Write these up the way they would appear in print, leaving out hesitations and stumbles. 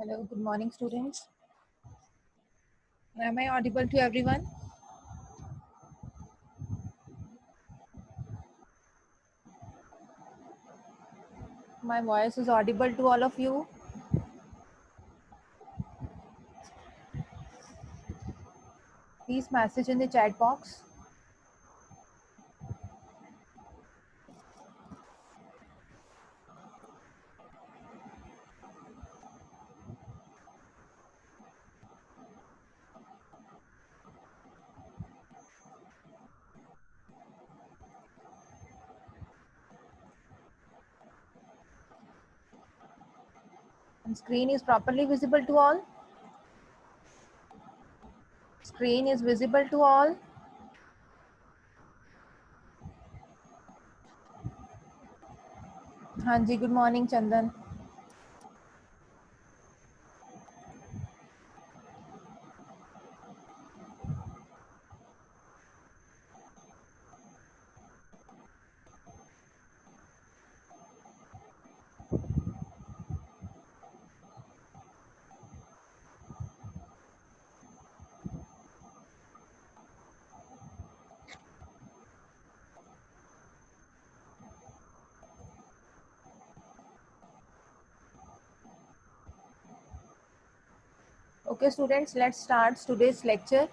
Hello, good morning, students. Am I audible to everyone? My voice is audible to all of you. Please message in the chat box. And screen is properly visible to all. Screen is visible to all. हाँ जी, good morning, Chandan. Okay, students, let's start today's lecture.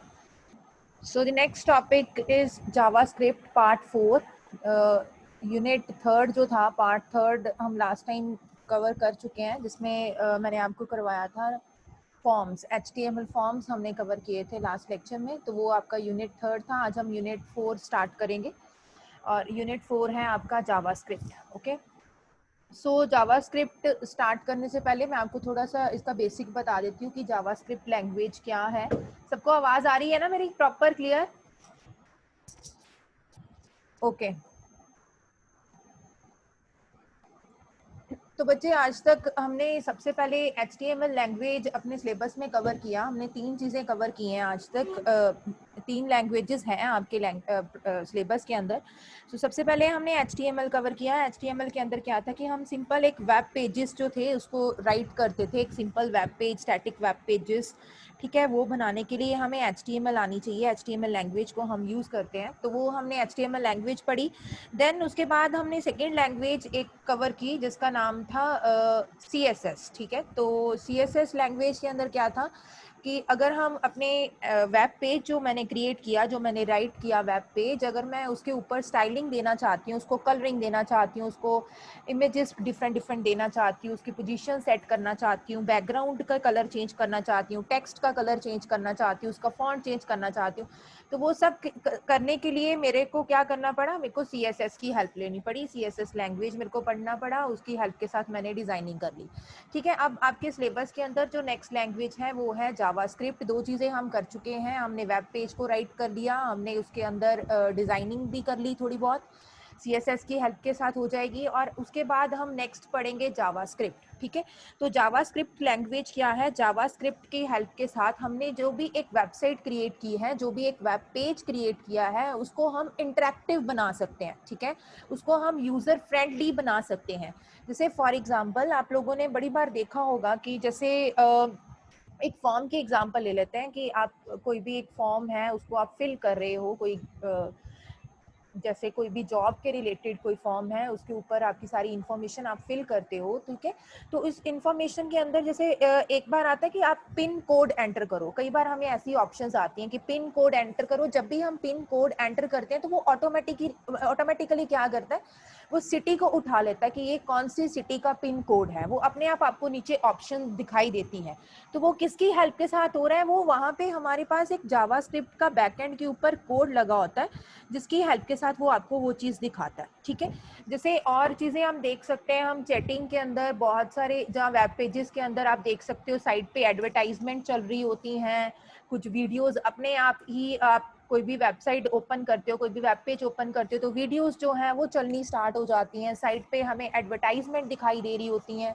So the next topic is JavaScript Part 4. Unit 3 जो था, Part 3 हम last time cover कर चुके हैं, जिसमें मैंने आपको करवाया था फॉर्म्स, HTML फॉर्म्स हमने कवर किए थे लास्ट लेक्चर में. तो वो आपका यूनिट 3 था. आज हम यूनिट 4 स्टार्ट करेंगे और यूनिट 4 है आपका जावास्क्रिप्ट. ओके, सो जावास्क्रिप्ट स्टार्ट करने से पहले मैं आपको थोड़ा सा इसका बेसिक बता देती हूँ कि जावास्क्रिप्ट लैंग्वेज क्या है. सबको आवाज आ रही है ना मेरी, प्रॉपर क्लियर? ओके. तो बच्चे, आज तक हमने सबसे पहले HTML लैंग्वेज अपने सिलेबस में कवर किया. हमने 3 चीज़ें कवर की हैं आज तक. 3 लैंग्वेजेस हैं आपके सिलेबस के अंदर. तो सबसे पहले हमने HTML कवर किया. HTML के अंदर क्या था कि हम सिंपल एक वेब पेजेस जो थे उसको राइट करते थे. एक simple web page, static web pages, ठीक है, वो बनाने के लिए हमें HTML आनी चाहिए. HTML लैंग्वेज को हम यूज़ करते हैं, तो वो हमने HTML लैंग्वेज पढ़ी. देन उसके बाद हमने सेकेंड लैंग्वेज एक कवर की जिसका नाम था CSS. ठीक है, तो CSS लैंग्वेज के अंदर क्या था कि अगर हम अपने वेब पेज जो मैंने क्रिएट किया, जो मैंने राइट किया वेब पेज, अगर मैं उसके ऊपर स्टाइलिंग देना चाहती हूँ, उसको कलरिंग देना चाहती हूँ, उसको इमेजेस डिफरेंट डिफरेंट देना चाहती हूँ, उसकी पोजीशन सेट करना चाहती हूँ, बैकग्राउंड का कलर चेंज करना चाहती हूँ, टेक्स्ट का कलर चेंज करना चाहती हूँ, उसका फॉन्ट चेंज करना चाहती हूँ, तो वो सब करने के लिए मेरे को क्या करना पड़ा? मेरे को CSS की हेल्प लेनी पड़ी. CSS लैंग्वेज मेरे को पढ़ना पड़ा, उसकी हेल्प के साथ मैंने डिजाइनिंग कर ली. ठीक है, अब आपके सिलेबस के अंदर जो नेक्स्ट लैंग्वेज है वो है जावास्क्रिप्ट. 2 चीज़ें हम कर चुके हैं. हमने वेब पेज को राइट कर लिया, हमने उसके अंदर डिजाइनिंग भी कर ली थोड़ी बहुत, CSS की हेल्प के साथ हो जाएगी. और उसके बाद हम नेक्स्ट पढ़ेंगे जावास्क्रिप्ट. ठीक है, तो जावास्क्रिप्ट लैंग्वेज क्या है? जावास्क्रिप्ट की हेल्प के साथ हमने जो भी एक वेबसाइट क्रिएट की है, जो भी एक वेब पेज क्रिएट किया है, उसको हम इंटरेक्टिव बना सकते हैं. ठीक है, उसको हम यूज़र फ्रेंडली बना सकते हैं. जैसे फॉर एग्जांपल आप लोगों ने बड़ी बार देखा होगा कि जैसे एक फॉर्म की एग्जांपल ले लेते हैं कि आप कोई भी एक फॉर्म है उसको आप फिल कर रहे हो, कोई जैसे कोई भी जॉब के रिलेटेड कोई फॉर्म है, उसके ऊपर आपकी सारी इन्फॉर्मेशन आप फिल करते हो. ठीक है, तो इस इन्फॉर्मेशन के अंदर जैसे एक बार आता है कि आप पिन कोड एंटर करो. कई बार हमें ऐसी ऑप्शंस आती हैं कि पिन कोड एंटर करो. जब भी हम पिन कोड एंटर करते हैं तो वो ऑटोमेटिकली क्या करता है, वो सिटी को उठा लेता है कि ये कौन सी सिटी का पिन कोड है. वो अपने आप आपको नीचे ऑप्शन दिखाई देती है. तो वो किसकी हेल्प के साथ हो रहा है? वो वहाँ पे हमारे पास एक जावास्क्रिप्ट का बैकएंड के ऊपर कोड लगा होता है जिसकी हेल्प के साथ वो आपको वो चीज़ दिखाता है. ठीक है, जैसे और चीज़ें हम देख सकते हैं. हम चैटिंग के अंदर बहुत सारे, जहाँ वेब पेजेस के अंदर आप देख सकते हो साइड पे एडवर्टाइजमेंट चल रही होती हैं, कुछ वीडियोस अपने आप ही, आप कोई भी वेबसाइट ओपन करते हो, कोई भी वेब पेज ओपन करते हो, तो वीडियोस जो हैं वो चलनी स्टार्ट हो जाती हैं. साइड पे हमें एडवर्टाइजमेंट दिखाई दे रही होती हैं.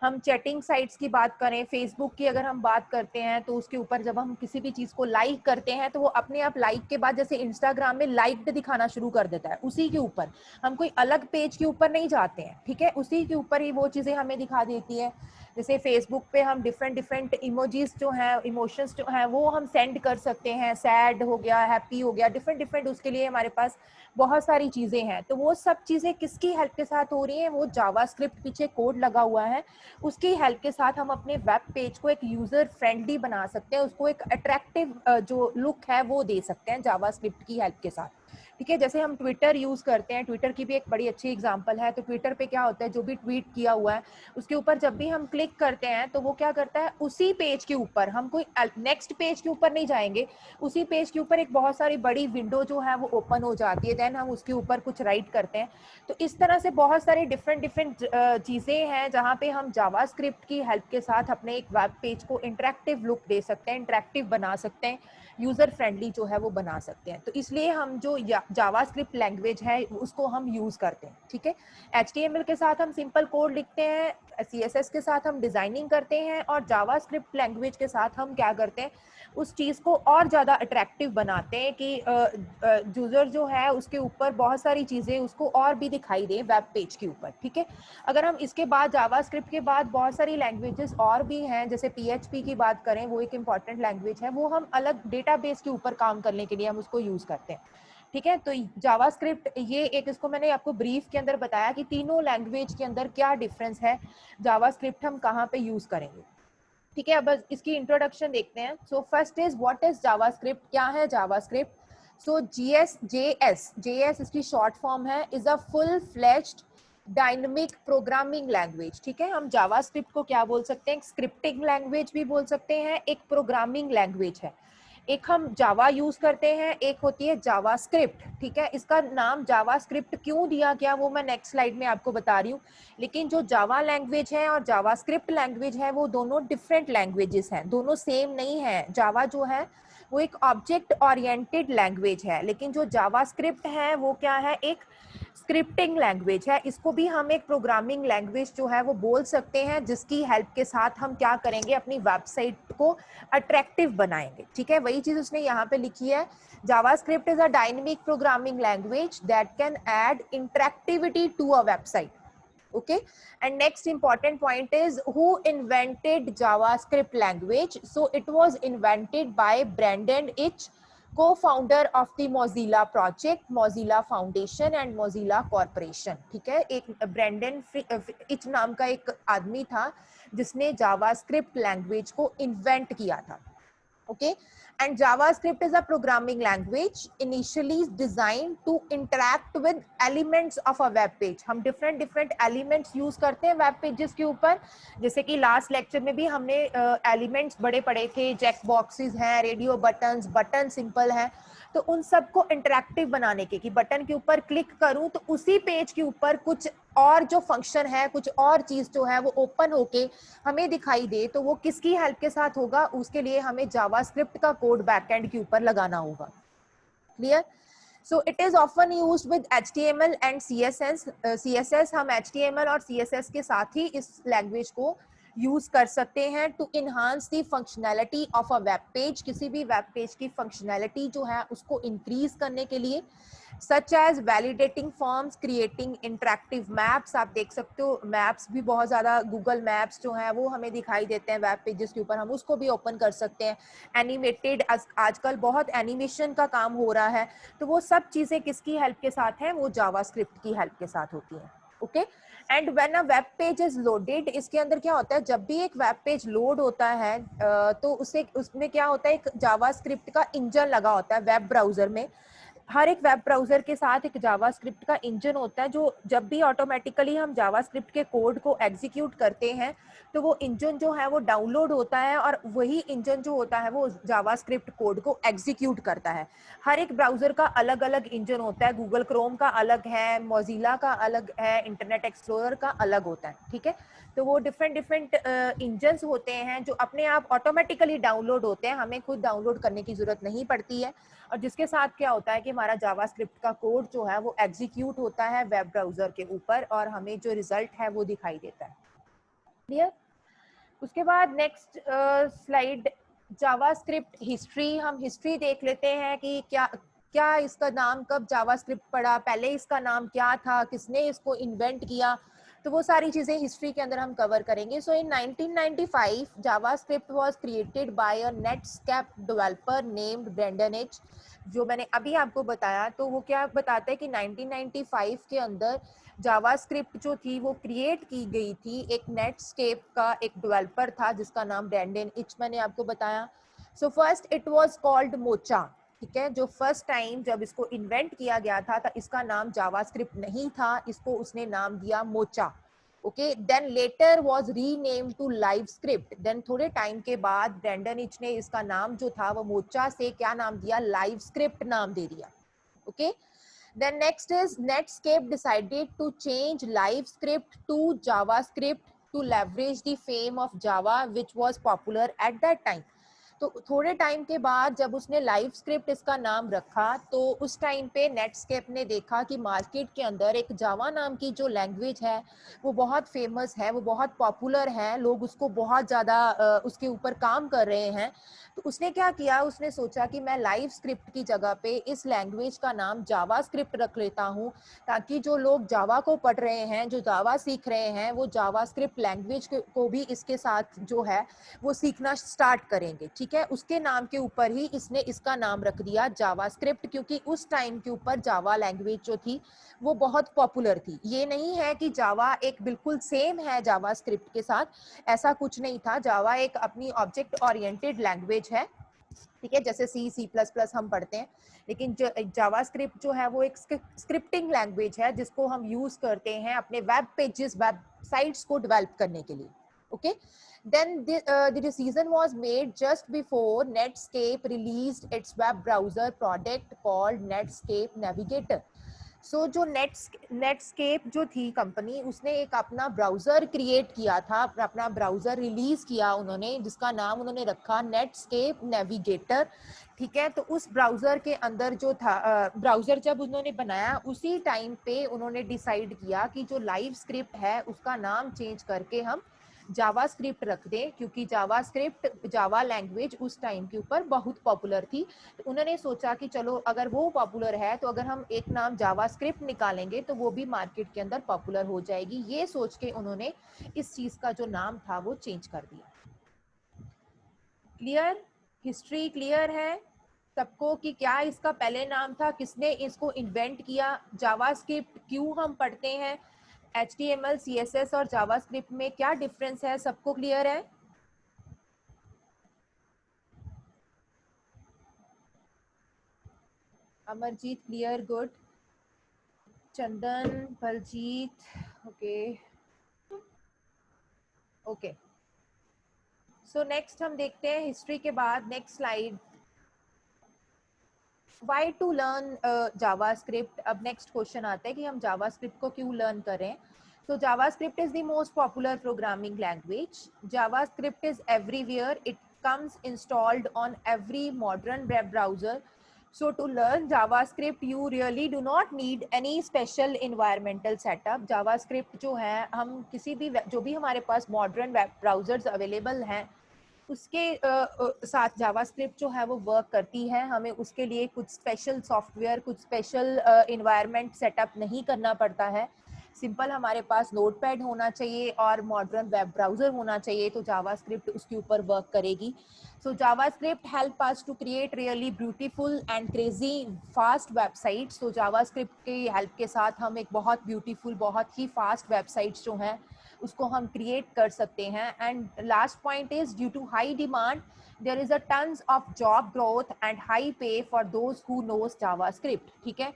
हम चैटिंग साइट्स की बात करें, फेसबुक की अगर हम बात करते हैं, तो उसके ऊपर जब हम किसी भी चीज़ को लाइक करते हैं तो वो अपने आप लाइक के बाद जैसे इंस्टाग्राम में लाइक्ड दिखाना शुरू कर देता है, उसी के ऊपर. हम कोई अलग पेज के ऊपर नहीं जाते हैं. ठीक है, उसी के ऊपर ही वो चीज़ें हमें दिखा देती है. जैसे फेसबुक पे हम डिफरेंट डिफरेंट इमोजीज जो हैं, इमोशंस जो हैं वो हम सेंड कर सकते हैं, सैड हो गया, हैप्पी हो गया, डिफरेंट डिफरेंट उसके लिए हमारे पास बहुत सारी चीज़ें हैं। तो वो सब चीज़ें किसकी हेल्प के साथ हो रही हैं? वो जावास्क्रिप्ट पीछे कोड लगा हुआ है, उसकी हेल्प के साथ हम अपने वेब पेज को एक यूज़र फ्रेंडली बना सकते हैं, उसको एक अट्रैक्टिव जो लुक है वो दे सकते हैं जावास्क्रिप्ट की हेल्प के साथ। ठीक है, जैसे हम ट्विटर यूज़ करते हैं, ट्विटर की भी एक बड़ी अच्छी एग्जांपल है। तो ट्विटर पे क्या होता है, जो भी ट्वीट किया हुआ है उसके ऊपर जब भी हम क्लिक करते हैं तो वो क्या करता है, उसी पेज के ऊपर, हम कोई नेक्स्ट पेज के ऊपर नहीं जाएंगे, उसी पेज के ऊपर एक बहुत सारी बड़ी विंडो जो है वो ओपन हो जाती है, देन हम उसके ऊपर कुछ राइट करते हैं। तो इस तरह से बहुत सारे डिफरेंट डिफरेंट चीज़ें हैं जहाँ पे हम जावास्क्रिप्ट की हेल्प के साथ अपने एक वेब पेज को इंटरेक्टिव लुक दे सकते हैं, इंटरेक्टिव बना सकते हैं, यूज़र फ्रेंडली जो है वो बना सकते हैं। तो इसलिए हम जो जावास्क्रिप्ट लैंग्वेज है उसको हम यूज़ करते हैं। ठीक है, HTML के साथ हम सिंपल कोड लिखते हैं, CSS के साथ हम डिज़ाइनिंग करते हैं, और जावास्क्रिप्ट लैंग्वेज के साथ हम क्या करते हैं, उस चीज़ को और ज़्यादा अट्रैक्टिव बनाते हैं कि यूज़र जो है उसके ऊपर बहुत सारी चीज़ें उसको और भी दिखाई दें वेब पेज के ऊपर। ठीक है, अगर हम इसके बाद जावास्क्रिप्ट के बाद बहुत सारी लैंग्वेजेस और भी हैं, जैसे PHP की बात करें, वो एक इम्पॉर्टेंट लैंग्वेज है, वो हम अलग डेटाबेस के ऊपर काम करने के लिए हम उसको यूज़ करते हैं। ठीक है, तो जावास्क्रिप्ट ये एक, इसको मैंने आपको ब्रीफ के अंदर बताया कि तीनों लैंग्वेज के अंदर क्या डिफरेंस है, जावास्क्रिप्ट हम कहाँ पे यूज़ करेंगे। ठीक है, अब बस इसकी इंट्रोडक्शन देखते हैं। सो first is what is JavaScript, क्या है जावास्क्रिप्ट। सो JS इसकी शॉर्ट फॉर्म है, is a full fledged dynamic programming language. ठीक है, हम जावास्क्रिप्ट को क्या बोल सकते हैं, स्क्रिप्टिंग लैंग्वेज भी बोल सकते हैं, एक प्रोग्रामिंग लैंग्वेज है। एक हम जावा यूज करते हैं, एक होती है जावास्क्रिप्ट। ठीक है, इसका नाम जावास्क्रिप्ट क्यों दिया गया वो मैं नेक्स्ट स्लाइड में आपको बता रही हूँ, लेकिन जो जावा लैंग्वेज है और जावास्क्रिप्ट लैंग्वेज है वो दोनों डिफरेंट लैंग्वेजेस हैं, दोनों सेम नहीं है। जावा जो है वो एक ऑब्जेक्ट ओरिएंटेड लैंग्वेज है, लेकिन जो जावास्क्रिप्ट है वो क्या है, एक स्क्रिप्टिंग लैंग्वेज है। इसको भी हम एक प्रोग्रामिंग लैंग्वेज जो है वो बोल सकते हैं, जिसकी हेल्प के साथ हम क्या करेंगे, अपनी वेबसाइट को अट्रैक्टिव बनाएंगे। ठीक है, वही चीज उसने यहाँ पे लिखी है, JavaScript is a dynamic programming language that can add interactivity to a website. Okay, and next important point is who invented JavaScript language. So it was invented by Brandon Itch, co-founder of the Mozilla project, Mozilla Foundation and Mozilla Corporation. ठीक है, एक Brandon etch नाम का एक आदमी था जिसने JavaScript language को इन्वेंट किया था। Okay, and JavaScript is a programming language initially designed to interact with elements of a web page. हम different different elements use करते हैं web pages के ऊपर, जैसे कि लास्ट लेक्चर में भी हमने elements बड़े पढ़े थे, चेक बॉक्सेस हैं, रेडियो बटन्स, बटन सिंपल है, तो उन सबको इंटरेक्टिव बनाने के, कि बटन के ऊपर क्लिक करूं तो उसी पेज के ऊपर कुछ और जो फंक्शन है, कुछ और चीज जो है वो ओपन होके हमें दिखाई दे, तो वो किसकी हेल्प के साथ होगा, उसके लिए हमें जावास्क्रिप्ट का कोड बैकएंड के ऊपर लगाना होगा। Clear? So it is often used with HTML and CSS. CSS हम HTML और CSS के साथ ही इस लैंग्वेज को यूज कर सकते हैं to enhance the functionality of a web page, किसी भी वेब पेज की फंक्शनैलिटी जो है उसको इंक्रीज करने के लिए, such as validating forms, creating interactive maps. आप देख सकते हो मैप्स भी बहुत ज़्यादा, गूगल मैप्स जो है वो हमें दिखाई देते हैं वेब पेजेस के ऊपर, हम उसको भी ओपन कर सकते हैं। एनिमेटेड, आजकल बहुत एनिमेशन का काम हो रहा है, तो वो सब चीज़ें किसकी हेल्प के साथ हैं, वो जावास्क्रिप्ट की हेल्प के साथ होती हैं। Okay, and when a web page is loaded, इसके अंदर क्या होता है, जब भी एक वेब पेज लोड होता है तो उसमें क्या होता है, एक जावास्क्रिप्ट का इंजन लगा होता है वेब ब्राउजर में। हर एक वेब ब्राउजर के साथ एक जावास्क्रिप्ट का इंजन होता है, जो जब भी ऑटोमेटिकली हम जावास्क्रिप्ट के कोड को एग्जीक्यूट करते हैं तो वो इंजन जो है वो डाउनलोड होता है, और वही इंजन जो होता है वो जावास्क्रिप्ट कोड को एग्जीक्यूट करता है। हर एक ब्राउजर का अलग अलग इंजन होता है, गूगल क्रोम का अलग है, मोजिला का अलग है, इंटरनेट एक्सप्लोरर का अलग होता है। ठीक है, तो वो डिफरेंट डिफरेंट इंजन्स होते हैं जो अपने आप ऑटोमेटिकली डाउनलोड होते हैं, हमें खुद डाउनलोड करने की जरूरत नहीं पड़ती है, और जिसके साथ क्या होता है कि हमारा जावास्क्रिप्ट का कोड जो है वो एग्जीक्यूट होता है वेब ब्राउजर के ऊपर, और हमें जो रिजल्ट है वो दिखाई देता है। क्लियर? उसके बाद नेक्स्ट स्लाइड, जावास्क्रिप्ट हिस्ट्री। हम हिस्ट्री देख लेते हैं कि क्या क्या इसका नाम कब जावास्क्रिप्ट पड़ा, पहले इसका नाम क्या था, किसने इसको इन्वेंट किया। तो वो सारी चीजें हिस्ट्री के अंदर हम कवर करेंगे. So in 1995 JavaScript was created by a Netscape developer named Brendan Eich. जो मैंने अभी आपको बताया, तो वो क्या बताता है कि 1995 के अंदर जावास्क्रिप्ट जो थी वो क्रिएट की गई थी. एक नेटस्केप का एक डेवलपर था जिसका नाम ब्रेंडन एच मैंने आपको बताया. So first it was called mocha. ठीक है, जो फर्स्ट टाइम जब इसको इन्वेंट किया गया था इसका नाम जावास्क्रिप्ट नहीं था, इसको उसने नाम दिया Mocha. Okay, then later was renamed to LiveScript. Then थोड़े टाइम के बाद ब्रेंडन इच ने इसका नाम जो था वो मोचा से क्या नाम दिया, लाइवस्क्रिप्ट नाम दे दिया. Okay, then next is Netscape decided to change LiveScript to JavaScript to leverage the fame of Java which was popular at that time. तो थोड़े टाइम के बाद जब उसने लाइव स्क्रिप्ट इसका नाम रखा, तो उस टाइम पे नेटस्केप ने देखा कि मार्केट के अंदर एक जावा नाम की जो लैंग्वेज है वो बहुत फेमस है, वो बहुत पॉपुलर है, लोग उसको बहुत ज़्यादा उसके ऊपर काम कर रहे हैं. तो उसने क्या किया, उसने सोचा कि मैं लाइव स्क्रिप्ट की जगह पे इस लैंग्वेज का नाम जावा स्क्रिप्ट रख लेता हूँ, ताकि जो लोग जावा को पढ़ रहे हैं, जो जावा सीख रहे हैं, वो जावा स्क्रिप्ट लैंग्वेज को भी इसके साथ जो है वो सीखना स्टार्ट करेंगे. ठीक है, उसके नाम के ऊपर ही इसने इसका नाम रख दिया जावास्क्रिप्ट, क्योंकि उस टाइम के ऊपर जावा लैंग्वेज जो थी वो बहुत पॉपुलर थी. ये नहीं है कि जावा एक बिल्कुल सेम है जावास्क्रिप्ट के साथ, ऐसा कुछ नहीं था. जावा एक अपनी ऑब्जेक्ट ओरिएंटेड लैंग्वेज है. ठीक है, जैसे सी प्लस प्लस हम पढ़ते हैं, लेकिन जावास्क्रिप्ट जो है वो एक स्क्रिप्टिंग लैंग्वेज है जिसको हम यूज करते हैं अपने वेब पेजेस, वेबसाइट्स को डेवलप करने के लिए. Okay, then the decision was made just before Netscape released its web browser product called Netscape Navigator. सो जो नेटस्केप जो थी कंपनी, उसने एक अपना ब्राउज़र क्रिएट किया था, अपना ब्राउज़र रिलीज़ किया उन्होंने, जिसका नाम उन्होंने रखा नेटस्केप नेविगेटर. ठीक है, तो उस ब्राउज़र के अंदर जो था ब्राउज़र जब उन्होंने बनाया, उसी टाइम पे उन्होंने डिसाइड किया कि जो लाइव स्क्रिप्ट है उसका नाम चेंज करके हम जावास्क्रिप्ट रख दें, क्योंकि जावास्क्रिप्ट जावा लैंग्वेज उस टाइम के ऊपर बहुत पॉपुलर थी. तो उन्होंने सोचा कि चलो अगर वो पॉपुलर है तो अगर हम एक नाम जावास्क्रिप्ट निकालेंगे तो वो भी मार्केट के अंदर पॉपुलर हो जाएगी. ये सोच के उन्होंने इस चीज का जो नाम था वो चेंज कर दिया. क्लियर? हिस्ट्री क्लियर है सबको कि क्या इसका पहले नाम था, किसने इसको इन्वेंट किया, जावास्क्रिप्ट क्यों हम पढ़ते हैं, HTML, CSS और जावास्क्रिप्ट में क्या डिफरेंस है, सबको क्लियर है? Amarjeet clear, good. Chandan, Baljeet, okay okay. So next हम देखते हैं हिस्ट्री के बाद next slide, why to learn JavaScript. अब नेक्स्ट क्वेश्चन आता है कि हम जावास्क्रिप्ट को क्यों लर्न करें. So JavaScript is the most popular programming language. JavaScript is everywhere. It comes installed on every modern web browser. So to learn JavaScript, you really do not need any special environmental setup. JavaScript जो है, हम किसी भी जो भी हमारे पास modern web browsers available हैं, उसके साथ जावास्क्रिप्ट जो है वो वर्क करती है. हमें उसके लिए कुछ स्पेशल सॉफ्टवेयर, कुछ स्पेशल इन्वायरमेंट सेटअप नहीं करना पड़ता है. सिंपल हमारे पास नोटपैड होना चाहिए और मॉडर्न वेब ब्राउजर होना चाहिए, तो जावास्क्रिप्ट उसके ऊपर वर्क करेगी. So JavaScript help us to create really beautiful and crazy fast websites. तो जावास्क्रिप्ट की हेल्प के साथ हम एक बहुत ब्यूटीफुल, बहुत ही फास्ट वेबसाइट्स जो हैं उसको हम क्रिएट कर सकते हैं. And last point is due to high demand there is a tons of job growth and high pay for those who knows JavaScript. ठीक है,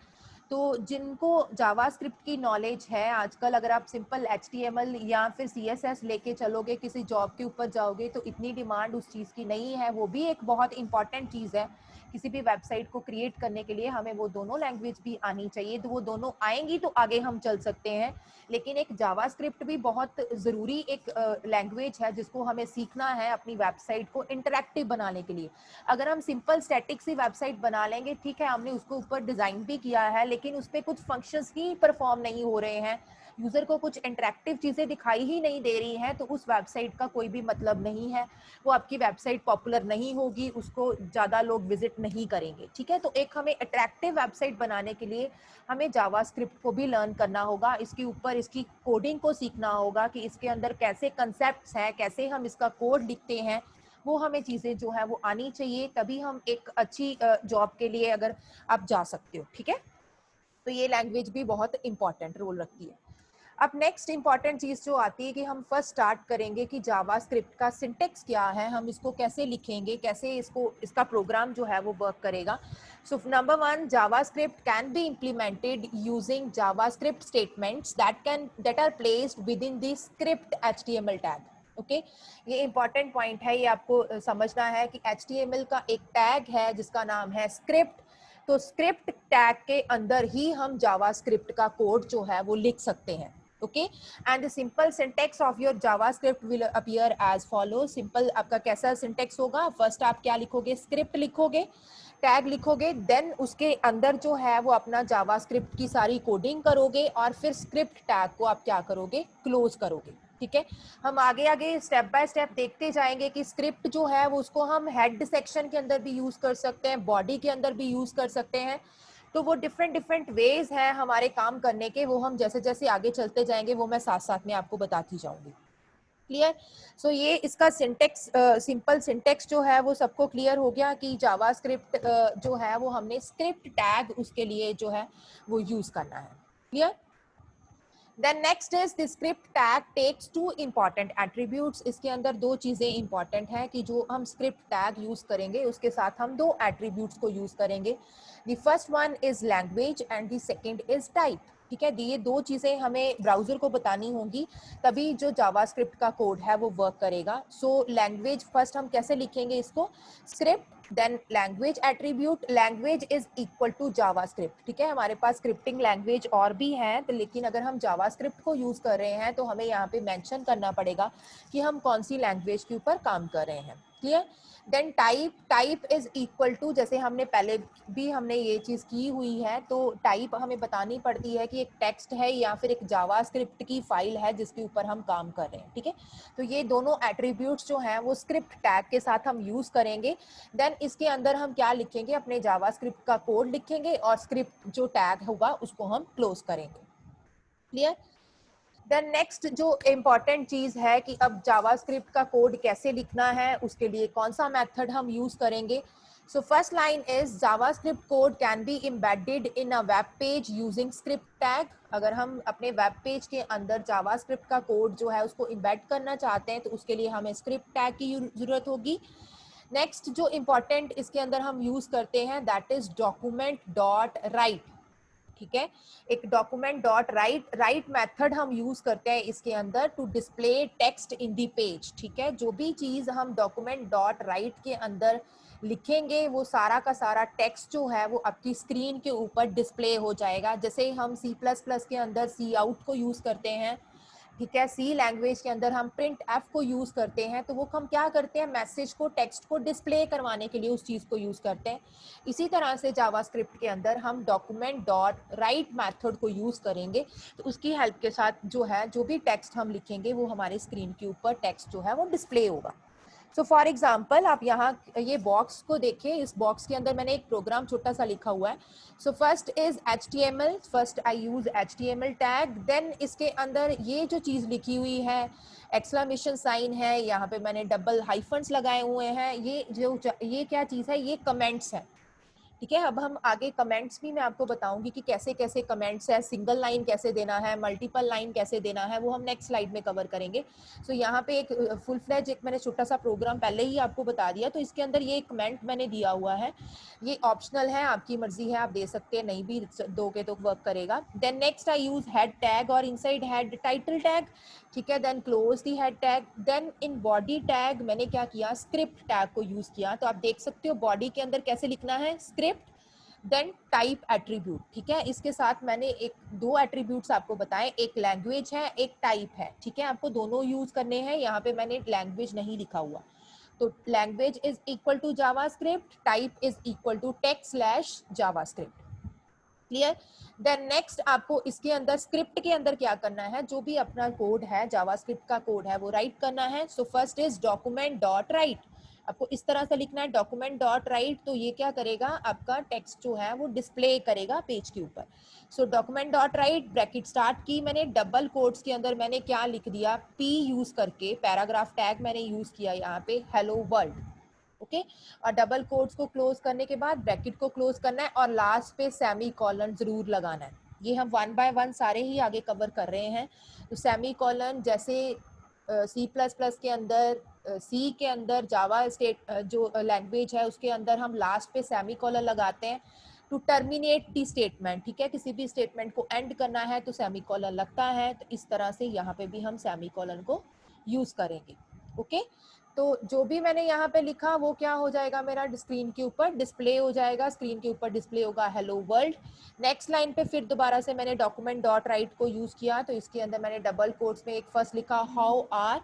तो जिनको जावास्क्रिप्ट की नॉलेज है, आजकल अगर आप सिंपल HTML या फिर CSS लेके चलोगे, किसी जॉब के ऊपर जाओगे, तो इतनी डिमांड उस चीज़ की नहीं है. वो भी एक बहुत इंपॉर्टेंट चीज़ है. किसी भी वेबसाइट को क्रिएट करने के लिए हमें वो दोनों लैंग्वेज भी आनी चाहिए. तो वो दोनों आएंगी तो आगे हम चल सकते हैं. लेकिन एक जावास्क्रिप्ट भी बहुत ज़रूरी एक लैंग्वेज है जिसको हमें सीखना है अपनी वेबसाइट को इंटरैक्टिव बनाने के लिए. अगर हम सिंपल स्टैटिक सी वेबसाइट बना लेंगे, ठीक है, हमने उसको ऊपर डिज़ाइन भी किया है, लेकिन उस पर कुछ फंक्शंस ही परफॉर्म नहीं हो रहे हैं, यूजर को कुछ इंटरेक्टिव चीजें दिखाई ही नहीं दे रही हैं, तो उस वेबसाइट का कोई भी मतलब नहीं है, वो आपकी वेबसाइट पॉपुलर नहीं होगी, उसको ज्यादा लोग विजिट नहीं करेंगे। ठीक है, तो एक हमें अट्रैक्टिव वेबसाइट बनाने के लिए हमें जावास्क्रिप्ट को भी लर्न करना होगा, इसके ऊपर इसकी कोडिंग को सीखना होगा कि इसके अंदर कैसे कंसेप्ट्स हैं, कैसे हम इसका कोड लिखते हैं, वो हमें चीजें जो है वो आनी चाहिए, तभी हम एक अच्छी जॉब के लिए अगर आप जा सकते हो। ठीक है, तो ये लैंग्वेज भी बहुत इंपॉर्टेंट रोल रखती है। अब नेक्स्ट इंपॉर्टेंट चीज जो आती है कि हम फर्स्ट स्टार्ट करेंगे कि जावास्क्रिप्ट का सिंटेक्स क्या है, हम इसको कैसे लिखेंगे, कैसे इसका प्रोग्राम जो है वो वर्क करेगा। So number one, JavaScript can be implemented using JavaScript statements that are placed with in the script HTML tag. Okay, ये इंपॉर्टेंट पॉइंट है, ये आपको समझना है कि HTML का एक टैग है जिसका नाम है स्क्रिप्ट, तो स्क्रिप्ट टैग के अंदर ही हम जावास्क्रिप्ट का कोड जो है वो लिख सकते हैं। Okay, and the simple syntax of your JavaScript will appear as follow. Simple आपका कैसा सिंटेक्स होगा, फर्स्ट आप क्या लिखोगे, स्क्रिप्ट लिखोगे, टैग लिखोगे, देन उसके अंदर जो है वो अपना जावास्क्रिप्ट की सारी कोडिंग करोगे और फिर स्क्रिप्ट टैग को आप क्या करोगे, क्लोज करोगे। ठीक है, हम आगे आगे स्टेप बाय स्टेप देखते जाएंगे कि स्क्रिप्ट जो है वो उसको हम हेड सेक्शन के अंदर भी यूज कर सकते हैं, बॉडी के अंदर भी यूज कर सकते हैं, तो वो डिफरेंट वेज हैं हमारे काम करने के, वो हम जैसे जैसे आगे चलते जाएंगे वो मैं साथ साथ में आपको बताती जाऊंगी। क्लियर? सो ये इसका सिंटेक्स, सिंपल सिंटेक्स जो है वो सबको क्लियर हो गया कि जावास्क्रिप्ट जो है वो हमने स्क्रिप्ट टैग उसके लिए जो है वो यूज करना है। Clear? Then next is the script tag takes two important attributes। इसके अंदर दो चीजें इंपॉर्टेंट हैं कि जो हम स्क्रिप्ट टैग यूज करेंगे उसके साथ हम दो एट्रीब्यूट्स को यूज करेंगे। The first one is language and the second is type। ठीक है, ये दो चीजें हमें ब्राउजर को बतानी होंगी, तभी जो जावास्क्रिप्ट का कोड है वो वर्क करेगा। सो लैंग्वेज फर्स्ट हम कैसे लिखेंगे इसको, script then language attribute, language is equal to JavaScript. ठीक है, हमारे पास स्क्रिप्टिंग लैंग्वेज और भी है, तो लेकिन अगर हम जावास्क्रिप्ट को यूज कर रहे हैं तो हमें यहाँ पे मेंशन करना पड़ेगा कि हम कौन सी लैंग्वेज के ऊपर काम कर रहे हैं। Clear? Then type is equal to, जैसे हमने पहले भी हमने ये चीज की हुई है, तो टाइप हमें बतानी पड़ती है कि एक टेक्स्ट है या फिर एक जावास्क्रिप्ट की फाइल है जिसके ऊपर हम काम कर रहे हैं। ठीक है, तो ये दोनों एट्रीब्यूट्स जो हैं वो स्क्रिप्ट टैग के साथ हम यूज करेंगे। देन इसके अंदर हम क्या लिखेंगे, अपने जावास्क्रिप्ट का कोड लिखेंगे और स्क्रिप्ट जो टैग होगा उसको हम क्लोज करेंगे। क्लियर? देन नेक्स्ट जो इम्पॉर्टेंट चीज है कि अब जावास्क्रिप्ट का कोड कैसे लिखना है, उसके लिए कौन सा मेथड हम यूज करेंगे। So first line is JavaScript code can be embedded in a web page using script tag. अगर हम अपने वेब पेज के अंदर जावास्क्रिप्ट का कोड जो है उसको एम्बेड करना चाहते हैं तो उसके लिए हमें स्क्रिप्ट टैग की जरूरत होगी। नेक्स्ट जो इम्पॉर्टेंट इसके अंदर हम यूज करते हैं that is document dot write. ठीक है, एक डॉक्यूमेंट डॉट राइट मेथड हम यूज करते हैं इसके अंदर to display text in the page. ठीक है, जो भी चीज हम डॉक्यूमेंट डॉट राइट के अंदर लिखेंगे वो सारा का सारा टेक्स्ट जो है वो आपकी स्क्रीन के ऊपर डिस्प्ले हो जाएगा। जैसे हम C++ के अंदर सी आउट को यूज करते हैं, ठीक है, सी लैंग्वेज के अंदर हम प्रिंट एफ को यूज करते हैं, तो वो हम क्या करते हैं, मैसेज को, टेक्स्ट को डिस्प्ले करवाने के लिए उस चीज को यूज करते हैं। इसी तरह से जावास्क्रिप्ट के अंदर हम डॉक्यूमेंट डॉट राइट मैथड को यूज करेंगे, तो उसकी हेल्प के साथ जो है जो भी टेक्स्ट हम लिखेंगे वो हमारे स्क्रीन के ऊपर टेक्स्ट जो है वो डिस्प्ले होगा। सो फॉर एग्जाम्पल आप यहाँ ये बॉक्स को देखिए, इस बॉक्स के अंदर मैंने एक प्रोग्राम छोटा सा लिखा हुआ है। So first is HTML, first I use HTML tag, then इसके अंदर ये जो चीज लिखी हुई है एक्सक्लेमेशन साइन है, यहाँ पे मैंने डबल हाइफन्स लगाए हुए हैं, ये क्या चीज है, ये कमेंट्स है। ठीक है, अब हम आगे कमेंट्स भी मैं आपको बताऊंगी कि कैसे कैसे कमेंट्स है, सिंगल लाइन कैसे देना है, मल्टीपल लाइन कैसे देना है, वो हम नेक्स्ट स्लाइड में कवर करेंगे। सो यहाँ पे एक फुल फ्लैज एक मैंने छोटा सा प्रोग्राम पहले ही आपको बता दिया, तो इसके अंदर ये कमेंट मैंने दिया हुआ है, ये ऑप्शनल है, आपकी मर्जी है, आप दे सकते हैं, नहीं भी दोगे तो वर्क करेगा। Then next I use head tag और इनसाइड हेड टाइटल टैग। ठीक है, then close the head tag. Then in body tag मैंने क्या किया, स्क्रिप्ट टैग को यूज किया, तो आप देख सकते हो बॉडी के अंदर कैसे लिखना है, स्क्रिप्ट देन टाइप एट्रीब्यूट। ठीक है, इसके साथ मैंने एक दो एट्रीब्यूट्स आपको बताएं, एक लैंग्वेज है, एक टाइप है। ठीक है, आपको दोनों यूज करने हैं, यहाँ पे मैंने लैंग्वेज नहीं लिखा हुआ, तो language is equal to JavaScript, type is equal to text slash JavaScript. Clear. Then next आपको इसके अंदर स्क्रिप्ट के अंदर क्या करना है, जो भी अपना कोड है जावास्क्रिप्ट का कोड है वो राइट करना है। So first is document dot right, आपको इस तरह से लिखना है डॉक्यूमेंट डॉट राइट। तो ये क्या करेगा, आपका टेक्स्ट जो है वो डिस्प्ले करेगा पेज के ऊपर। So document dot write bracket start की मैंने, डबल कोट्स के अंदर मैंने क्या लिख दिया, पी यूज करके पैराग्राफ टैग मैंने यूज किया यहाँ पे हेलो वर्ल्ड। ओके और डबल कोट्स को क्लोज करने के बाद ब्रैकेट को क्लोज करना है और लास्ट पे सेमी कॉलन जरूर लगाना है। ये हम वन बाय वन सारे ही आगे कवर कर रहे हैं। तो सेमी कॉलन जैसे सी प्लस प्लस के अंदर, सी के अंदर जावा स्टेट जो लैंग्वेज है उसके अंदर हम लास्ट पे सेमी कॉलन लगाते हैं टू टर्मिनेट दी स्टेटमेंट। ठीक है, किसी भी स्टेटमेंट को एंड करना है तो सेमी कॉलन लगता है। तो इस तरह से यहाँ पे भी हम सेमी कॉलन को यूज करेंगे। ओके तो जो भी मैंने यहाँ पे लिखा वो क्या हो जाएगा, मेरा स्क्रीन के ऊपर डिस्प्ले हो जाएगा। स्क्रीन के ऊपर डिस्प्ले होगा हेलो वर्ल्ड। नेक्स्ट लाइन पे फिर दोबारा से मैंने डॉक्यूमेंट डॉट राइट को यूज किया, तो इसके अंदर मैंने डबल कोट्स में एक फर्स्ट लिखा हाउ आर,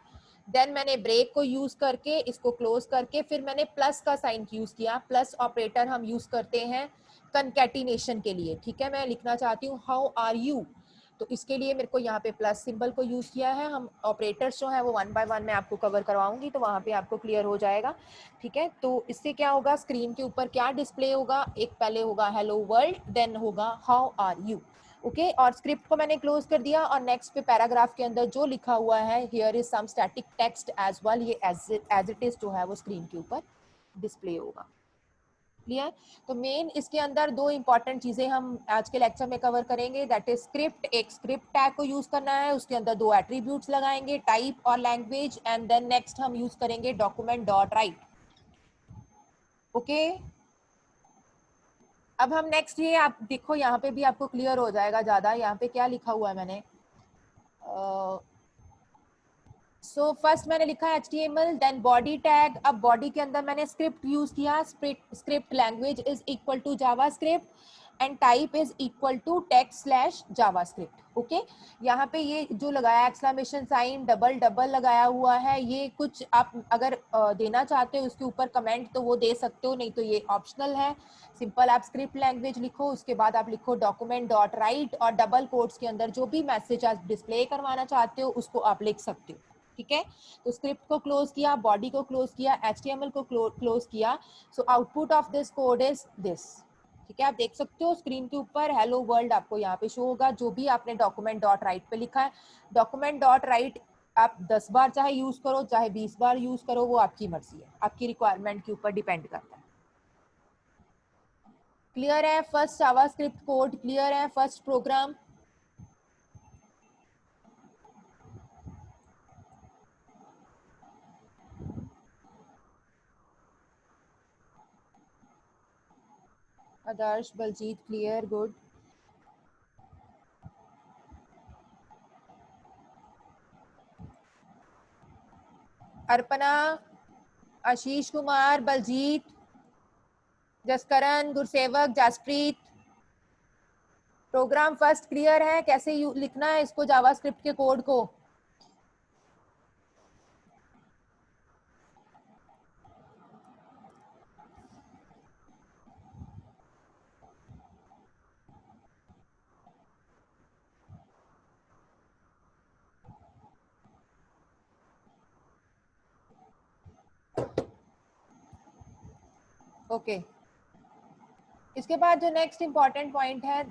देन मैंने ब्रेक को यूज करके इसको क्लोज करके फिर मैंने प्लस का साइन यूज किया। प्लस ऑपरेटर हम यूज करते हैं कंकैटिनेशन के लिए। ठीक है, मैं लिखना चाहती हूँ हाउ आर यू, तो इसके लिए मेरे को यहाँ पे प्लस सिंबल को यूज किया है। हम ऑपरेटर्स जो है वो वन बाय वन मैं आपको कवर करवाऊंगी, तो वहाँ पे आपको क्लियर हो जाएगा। ठीक है, तो इससे क्या होगा, स्क्रीन के ऊपर क्या डिस्प्ले होगा, एक पहले होगा हेलो वर्ल्ड, देन होगा हाउ आर यू। ओके और स्क्रिप्ट को मैंने क्लोज कर दिया और नेक्स्ट पे पैराग्राफ के अंदर जो लिखा हुआ है here is some static text as well, ये एज इट इज जो है वो स्क्रीन के ऊपर डिस्प्ले होगा। क्लियर। तो मेन इसके अंदर दो इंपॉर्टेंट चीजें हम आज के लेक्चर में कवर करेंगे, दैट इज स्क्रिप्ट। एक स्क्रिप्ट टैग को यूज करना है, उसके अंदर दो एट्रीब्यूट्स लगाएंगे, टाइप और लैंग्वेज, एंड देन नेक्स्ट हम यूज करेंगे डॉक्यूमेंट डॉट राइट। ओके अब हम नेक्स्ट, ये आप देखो यहाँ पे भी आपको क्लियर हो जाएगा ज्यादा। यहाँ पे क्या लिखा हुआ है मैंने, सो फर्स्ट मैंने लिखा है HTML, देन बॉडी टैग। अब बॉडी के अंदर मैंने स्क्रिप्ट यूज किया, script language is equal to JavaScript and type is equal to text slash JavaScript. Okay यहाँ पे ये जो लगाया एक्सक्लेमेशन साइन डबल डबल लगाया हुआ है, ये कुछ आप अगर देना चाहते हो उसके ऊपर कमेंट तो वो दे सकते हो, नहीं तो ये ऑप्शनल है। सिंपल आप स्क्रिप्ट लैंग्वेज लिखो, उसके बाद आप लिखो डॉक्यूमेंट डॉट राइट और डबल कोट्स के अंदर जो भी मैसेज आप डिस्प्ले करवाना चाहते हो उसको आप लिख सकते हो। ठीक है, तो स्क्रिप्ट को क्लोज किया, बॉडी को क्लोज किया, HTML को क्लोज किया। So output of this code is this. ठीक है, आप देख सकते हो स्क्रीन के ऊपर हेलो वर्ल्ड आपको यहाँ पे शो होगा, जो भी आपने डॉक्यूमेंट डॉट राइट पे लिखा है। डॉक्यूमेंट डॉट राइट आप 10 बार चाहे यूज करो चाहे 20 बार यूज करो, वो आपकी मर्जी है, आपकी रिक्वायरमेंट के ऊपर डिपेंड करता है। क्लियर है, फर्स्ट जावास्क्रिप्ट कोड क्लियर है, first program. Adarsh, Baljeet clear, good. Arpana, Ashish Kumar, Baljeet, Jaskaran, Gursewak, Jaspreet, program first clear है, कैसे लिखना है इसको जावास्क्रिप्ट के कोड को। ओके इसके बाद जो नेक्स्ट इंपॉर्टेंट पॉइंट है,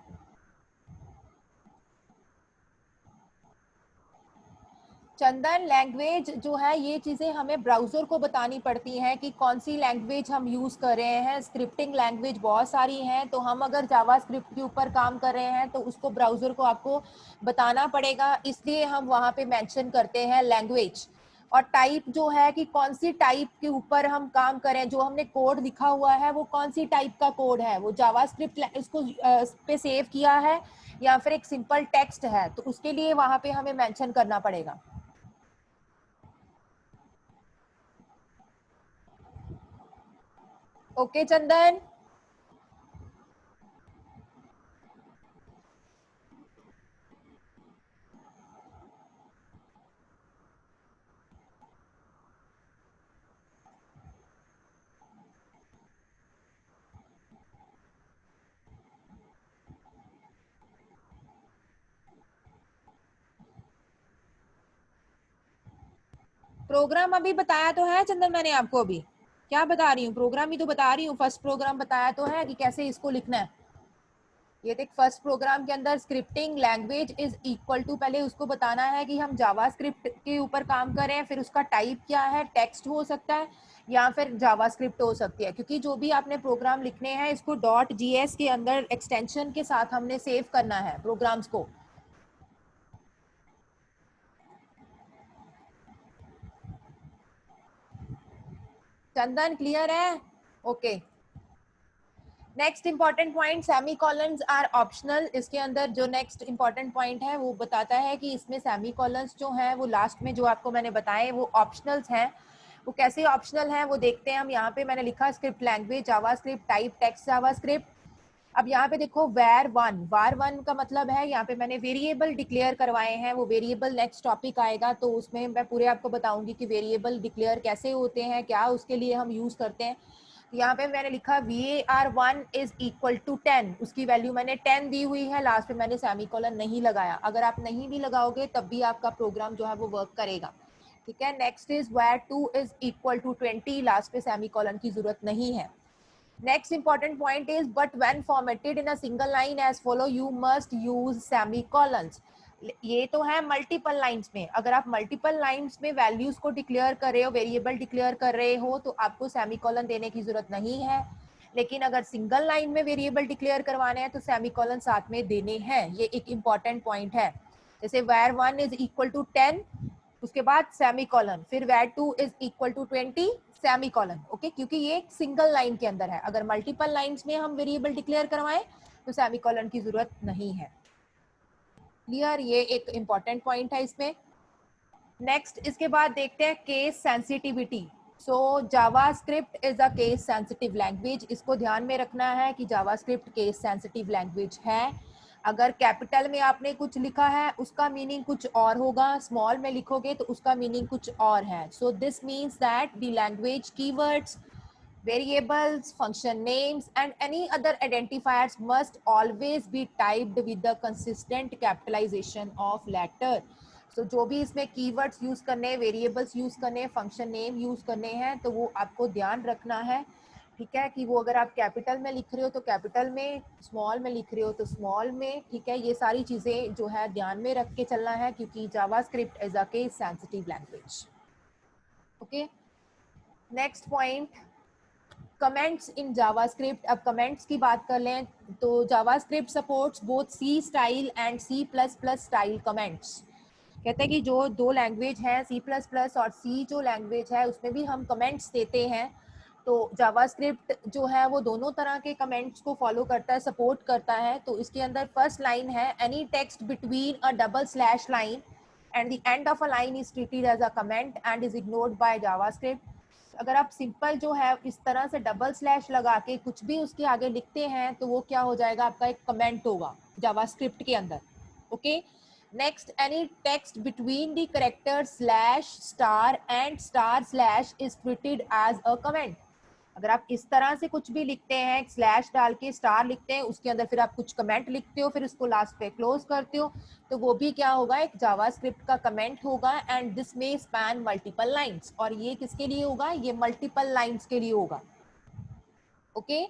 चंदन, लैंग्वेज जो है ये चीज़ें हमें ब्राउज़र को बतानी पड़ती हैं कि कौन सी लैंग्वेज हम यूज़ कर रहे हैं। स्क्रिप्टिंग लैंग्वेज बहुत सारी हैं, तो हम अगर जावा स्क्रिप्ट के ऊपर काम कर रहे हैं तो उसको ब्राउज़र को आपको बताना पड़ेगा, इसलिए हम वहाँ पे मेंशन करते हैं लैंग्वेज। और टाइप जो है कि कौन सी टाइप के ऊपर हम काम करें, जो हमने कोड लिखा हुआ है वो कौन सी टाइप का कोड है, वो जावा स्क्रिप्ट इसको पे सेव किया है या फिर एक सिंपल टेक्स्ट है, तो उसके लिए वहाँ पे हमें मेंशन करना पड़ेगा। ओके चंदन, प्रोग्राम अभी बताया तो है चंदन, मैंने आपको अभी क्या बता रही हूँ, प्रोग्राम ही तो बता रही हूँ। फर्स्ट प्रोग्राम बताया तो है कि कैसे इसको लिखना है। ये देख, फर्स्ट प्रोग्राम के अंदर scripting language is equal to, पहले उसको बताना है कि हम जावास्क्रिप्ट के ऊपर काम करें, फिर उसका टाइप क्या है, टेक्स्ट हो सकता है या फिर जावास्क्रिप्ट हो सकती है, क्योंकि जो भी आपने प्रोग्राम लिखने हैं इसको .gs के अंदर एक्सटेंशन के साथ हमने सेव करना है प्रोग्राम्स को। चंदन क्लियर है? Okay. Next important point, semicolons are optional. इसके अंदर जो नेक्स्ट इंपॉर्टेंट पॉइंट है वो बताता है कि इसमें सेमी कॉलन्स जो हैं वो लास्ट में जो आपको मैंने बताए वो ऑप्शनल्स हैं। वो कैसे ऑप्शनल हैं वो देखते हैं हम। यहाँ पे मैंने लिखा script language JavaScript, type text JavaScript. अब यहाँ पे देखो var1 का मतलब है यहाँ पे मैंने वेरिएबल डिक्लेयर करवाए हैं। वो वेरिएबल नेक्स्ट टॉपिक आएगा तो उसमें मैं पूरे आपको बताऊंगी कि वेरिएबल डिक्लेयर कैसे होते हैं, क्या उसके लिए हम यूज करते हैं। यहाँ पे मैंने लिखा var1 इज इक्वल टू 10, उसकी वैल्यू मैंने 10 दी हुई है, लास्ट में मैंने सेमीकोलन नहीं लगाया। अगर आप नहीं भी लगाओगे तब भी आपका प्रोग्राम जो है वो वर्क करेगा, ठीक है। Next is var2 is equal to 20, last पे सेमीकोलन की जरूरत नहीं है। Next important point is but when formatted in a single line as follow you must use semicolons. ये तो है मल्टीपल लाइंस में। अगर आप मल्टीपल लाइंस में वैल्यूज को डिक्लेयर कर रहे हो, वेरिएबल डिक्लेयर कर रहे हो, तो आपको सेमीकोलन देने की जरूरत नहीं है। लेकिन अगर सिंगल लाइन में वेरिएबल डिक्लेयर करवाने हैं तो सेमीकोलन साथ में देने हैं। ये एक इंपॉर्टेंट पॉइंट है। जैसे var1 इज इक्वल टू 10, उसके बाद सेमीकोलन, फिर var2 is equal to 20 semicolon, okay, क्योंकि ये एक सिंगल लाइन के अंदर है। अगर मल्टीपल लाइंस में हम वेरिएबल डिक्लेयर करवाएं तो सेमीकोलन की जरूरत नहीं है। क्लियर? ये एक इंपॉर्टेंट पॉइंट है इसमें। नेक्स्ट इसके बाद देखते हैं case sensitivity. So JavaScript is a case sensitive language. इसको ध्यान में रखना है कि जावास्क्रिप्ट केस सेंसिटिव लैंग्वेज है। अगर कैपिटल में आपने कुछ लिखा है उसका मीनिंग कुछ और होगा, स्मॉल में लिखोगे तो उसका मीनिंग कुछ और है। So this means that the language keywords, variables, function names and any other identifiers must always be typed with the consistent capitalization of letter. So जो भी इसमें keywords यूज करने, variables यूज करने, function name यूज करने हैं तो वो आपको ध्यान रखना है, ठीक है, कि वो अगर आप कैपिटल में लिख रहे हो तो कैपिटल में, स्मॉल में लिख रहे हो तो स्मॉल में, ठीक है। ये सारी चीजें जो है ध्यान में रख के चलना है क्योंकि JavaScript is a case sensitive language, okay. Next point, comments in JavaScript. अब कमेंट्स की बात कर लें तो JavaScript supports both C style and C++ style comments. कहते हैं कि जो दो लैंग्वेज हैं C++ और C जो लैंग्वेज है उसमें भी हम कमेंट्स देते हैं। तो जावास्क्रिप्ट जो है वो दोनों तरह के कमेंट्स को फॉलो करता है, सपोर्ट करता है। तो इसके अंदर फर्स्ट लाइन है any text between a double slash line and the end of a line is treated as a comment and is ignored by JavaScript. अगर आप सिंपल जो है इस तरह से डबल स्लैश लगा के कुछ भी उसके आगे लिखते हैं तो वो क्या हो जाएगा, आपका एक कमेंट होगा जावास्क्रिप्ट के अंदर, okay. Next, any text between the character slash star and star slash is treated as a comment. अगर आप इस तरह से कुछ भी लिखते हैं, स्लैश डाल के स्टार लिखते हैं, उसके अंदर फिर आप कुछ कमेंट लिखते हो, फिर उसको लास्ट पे क्लोज करते हो, तो वो भी क्या होगा, एक जावास्क्रिप्ट का कमेंट होगा। एंड दिस में स्पैन मल्टीपल लाइंस, और ये किसके लिए होगा, ये मल्टीपल लाइंस के लिए होगा, okay.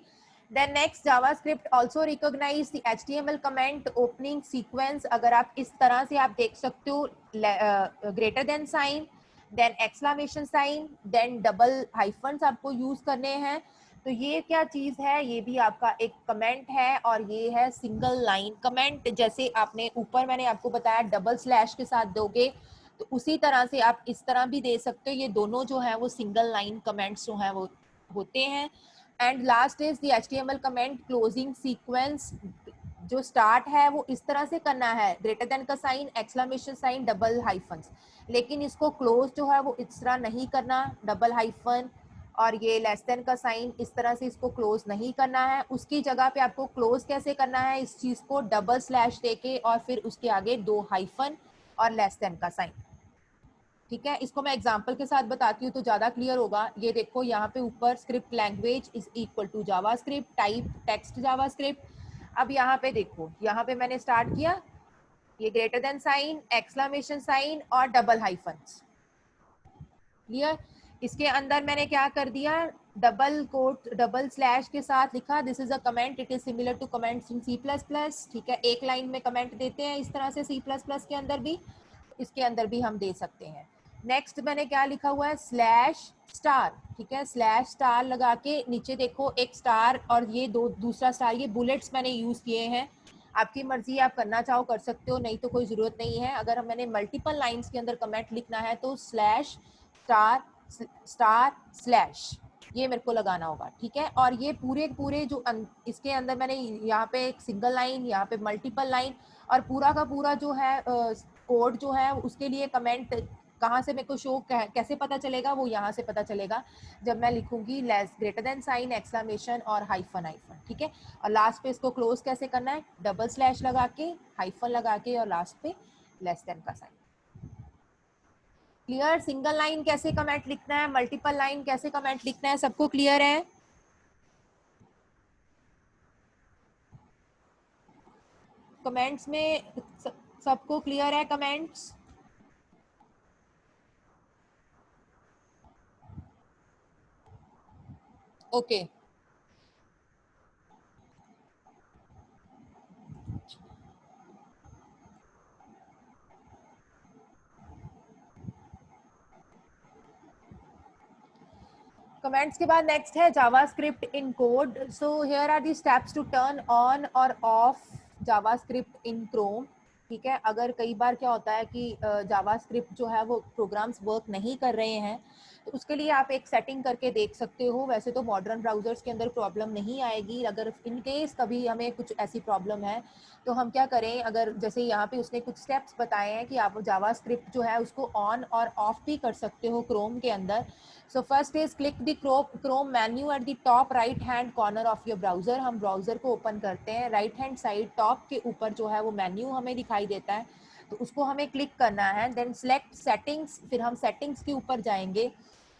Then next, JavaScript also recognise the HTML comment opening sequence. अगर आप इस तरह से आप देख सकते हो, greater than sign, then exclamation sign, then double hyphens आपको यूज करने हैं। तो ये क्या चीज है, ये भी आपका एक कमेंट है और ये है सिंगल लाइन कमेंट। जैसे आपने ऊपर मैंने आपको बताया डबल स्लैश के साथ दोगे तो उसी तरह से आप इस तरह भी दे सकते हो। ये दोनों जो है वो सिंगल लाइन कमेंट्स जो है वो होते हैं। And last is the HTML comment closing sequence. जो स्टार्ट है वो इस तरह से करना है, ग्रेटर देन का sign, exclamation sign, double hyphens. लेकिन इसको क्लोज जो है वो इस तरह नहीं करना, डबल हाइफन और ये लेस देन का साइन, इस तरह से इसको क्लोज नहीं करना है। उसकी जगह पे आपको क्लोज कैसे करना है, इस चीज को डबल स्लैश देके और फिर उसके आगे दो हाइफन और लेस देन का साइन, ठीक है। इसको मैं एग्जांपल के साथ बताती हूँ तो ज्यादा क्लियर होगा। ये देखो यहाँ पे ऊपर script language is equal to JavaScript, type text JavaScript. अब यहाँ पे देखो, यहाँ पे मैंने स्टार्ट किया, ये greater than sign, exclamation sign और डबल हाइफन्स, क्लियर। इसके अंदर मैंने क्या कर दिया, डबल कोट डबल स्लैश के साथ लिखा this is a comment, it is similar to comments in C plus plus. ठीक है, एक लाइन में कमेंट देते हैं इस तरह से सी प्लस प्लस के अंदर भी, इसके अंदर भी हम दे सकते हैं। नेक्स्ट मैंने क्या लिखा हुआ है, स्लैश स्टार। ठीक है, स्लैश स्टार लगा के नीचे देखो एक स्टार और ये दूसरा स्टार, ये बुलेट्स मैंने यूज किए हैं। आपकी मर्जी, आप करना चाहो कर सकते हो, नहीं तो कोई जरूरत नहीं है। अगर मैंने मल्टीपल लाइंस के अंदर कमेंट लिखना है तो स्लैश स्टार स्टार स्लैश ये मेरे को लगाना होगा। ठीक है, और ये पूरे पूरे जो इसके अंदर मैंने यहाँ पे एक सिंगल लाइन, यहाँ पे मल्टीपल लाइन, और पूरा का पूरा जो है कोड जो है उसके लिए कमेंट कहाँ से मेरे को शो कैसे पता चलेगा, वो यहाँ से पता चलेगा जब मैं लिखूंगी less greater than sign, exclamation और हाइफन हाइफन। ठीक है, और लास्ट पे इसको क्लोज कैसे करना है, डबल स्लैश लगा के, हाइफन लगा के, और लास्ट पे लेस देन का साइन। क्लियर। सिंगल लाइन कैसे कमेंट लिखना है, मल्टीपल लाइन कैसे कमेंट लिखना है, सबको क्लियर है? कमेंट्स में सबको क्लियर है कमेंट्स? ओके, कमेंट्स के बाद नेक्स्ट है JavaScript in code. So here are the steps to turn on और ऑफ जावास्क्रिप्ट इन क्रोम। ठीक है, अगर कई बार क्या होता है कि जावास्क्रिप्ट जो है वो प्रोग्राम्स वर्क नहीं कर रहे हैं, तो उसके लिए आप एक सेटिंग करके देख सकते हो। वैसे तो मॉडर्न ब्राउजर्स के अंदर प्रॉब्लम नहीं आएगी। अगर इन केस कभी हमें कुछ ऐसी प्रॉब्लम है तो हम क्या करें, अगर जैसे यहाँ पे उसने कुछ स्टेप्स बताए हैं कि आप जावास्क्रिप्ट जो है उसको ऑन और ऑफ भी कर सकते हो क्रोम के अंदर। So first is click the Chrome menu at the top right hand corner of your browser। हम ब्राउजर को ओपन करते हैं, राइट हैंड साइड टॉप के ऊपर जो है वो मेन्यू हमें दिखाई देता है, तो उसको हमें क्लिक करना है। देन सेलेक्ट सेटिंग्स, फिर हम सेटिंग्स के ऊपर जाएंगे।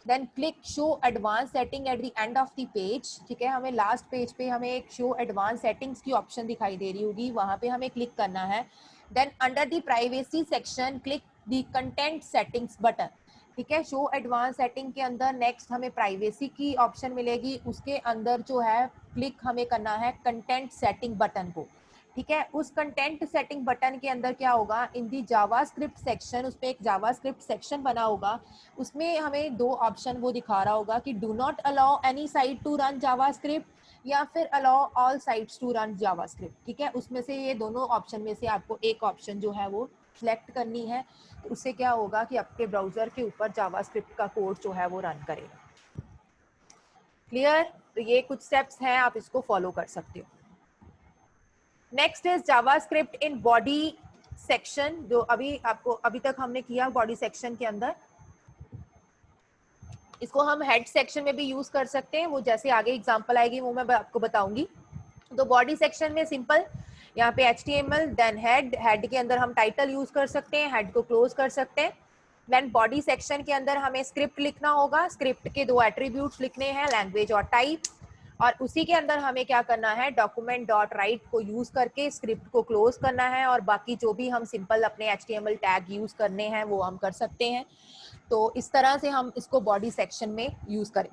Then click show advanced setting at the end of the page. ठीक है, हमें लास्ट पेज पे हमें एक शो एडवांस सेटिंग्स की ऑप्शन दिखाई दे रही होगी, वहां पे हमें क्लिक करना है। Then under the privacy section click the content settings button. ठीक है, शो एडवांस सेटिंग के अंदर नेक्स्ट हमें प्राइवेसी की ऑप्शन मिलेगी, उसके अंदर जो है क्लिक हमें करना है कंटेंट सेटिंग बटन को। ठीक है, उस कंटेंट सेटिंग बटन के अंदर क्या होगा, इन दी जावास्क्रिप्ट सेक्शन, उस पर एक जावास्क्रिप्ट सेक्शन बना होगा, उसमें हमें दो ऑप्शन वो दिखा रहा होगा कि do not allow any site to run JavaScript या फिर allow all sites to run JavaScript. ठीक है, उसमें से ये दोनों ऑप्शन में से आपको एक ऑप्शन जो है वो सिलेक्ट करनी है। तो उससे क्या होगा कि आपके ब्राउजर के ऊपर जावास्क्रिप्ट का कोड जो है वो रन करेगा। क्लियर। तो ये कुछ स्टेप्स हैं, आप इसको फॉलो कर सकते हो। Next is JavaScript in body section, जो अभी तक हमने किया बॉडी सेक्शन के अंदर, इसको हम हेड सेक्शन में भी यूज कर सकते हैं। वो जैसे आगे एग्जांपल आएगी वो मैं आपको बताऊंगी। तो बॉडी सेक्शन में सिंपल, यहाँ पे HTML, देन हेड के अंदर हम टाइटल यूज कर सकते हैं, हेड को क्लोज कर सकते हैं। देन बॉडी सेक्शन के अंदर हमें स्क्रिप्ट लिखना होगा, स्क्रिप्ट के दो एट्रीब्यूट्स लिखने हैं, लैंग्वेज और टाइप, और उसी के अंदर हमें क्या करना है, डॉक्यूमेंट डॉट राइट को यूज करके स्क्रिप्ट को क्लोज करना है, और बाकी जो भी हम सिंपल अपने HTML टैग यूज करने हैं वो हम कर सकते हैं। तो इस तरह से हम इसको बॉडी सेक्शन में यूज करें।